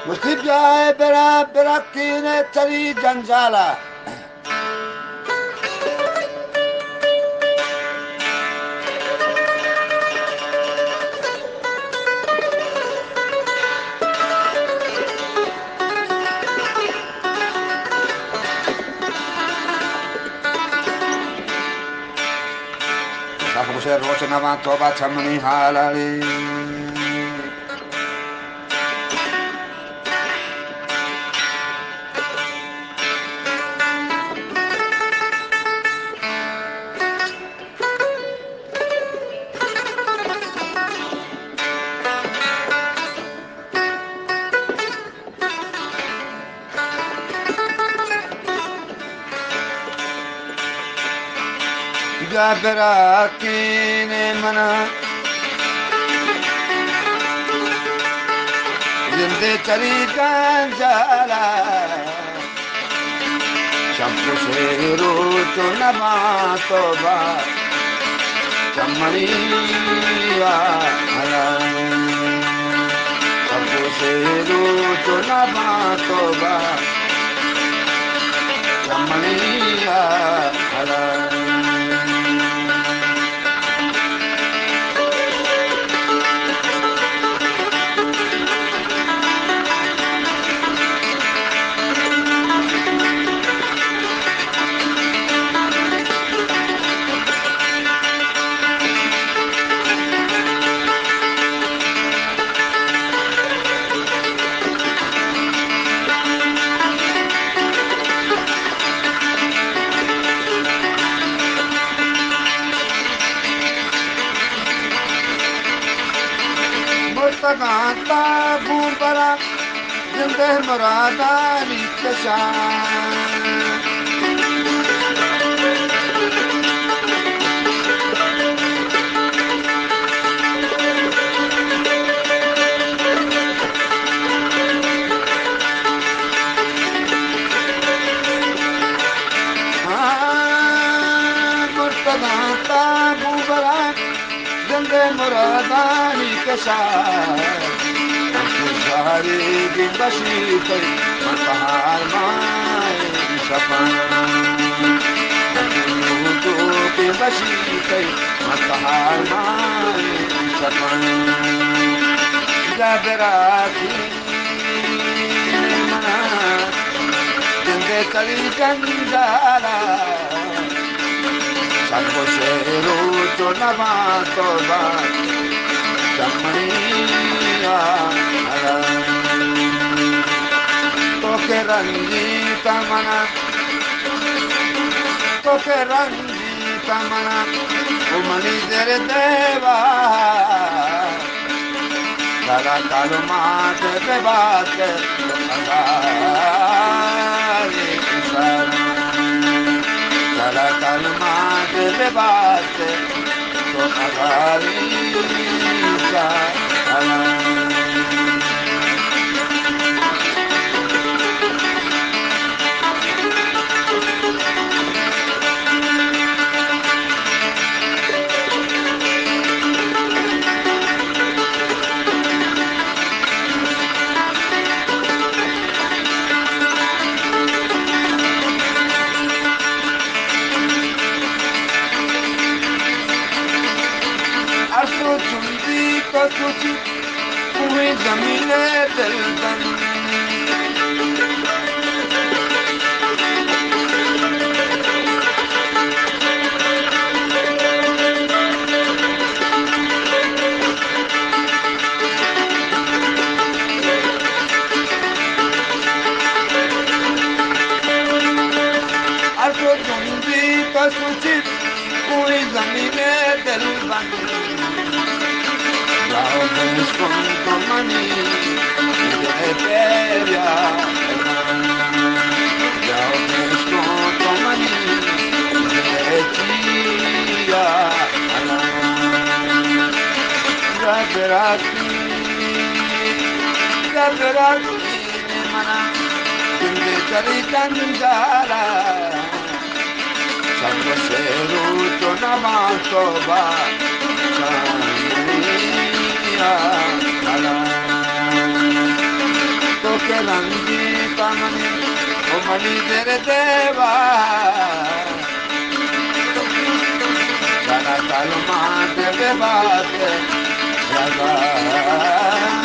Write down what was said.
Musib jaye bera berakti ne chali janjala. Sakushe roche navanto bachamani halali. Gaberakine mana Yende chali ganjala Shampu seru chunama toba Chamaniya ala Shampu seru chunama toba Chamaniya ala Ganta bumbara jinde murada nikashan Ganta bumbara jinde murada nikashan Zahari bin bashitay matahar mai shapan Nuto bin bashitay matahar mai shapan Gaberaki mana Jende kali ganjala Sabko sheru chonama toba Chamaniya ala Toke ranjita mana Umani dere deva Dara kalumate bebate Agari kusara Dara kalumate bebate Agari kusara कुछ हुए जमीने दिलबन अर्को जुंदी का सूचित हुए जमीने दिलबन Lao ves con tu mani de feria Lao ves con tu mani de tia Gaberaki mana Jinde chali ganjala Sabko sheru chonama toba Chamaniya Rangita मणि ओ मणि तेरे देवा जरा तलमा देवे बात जगा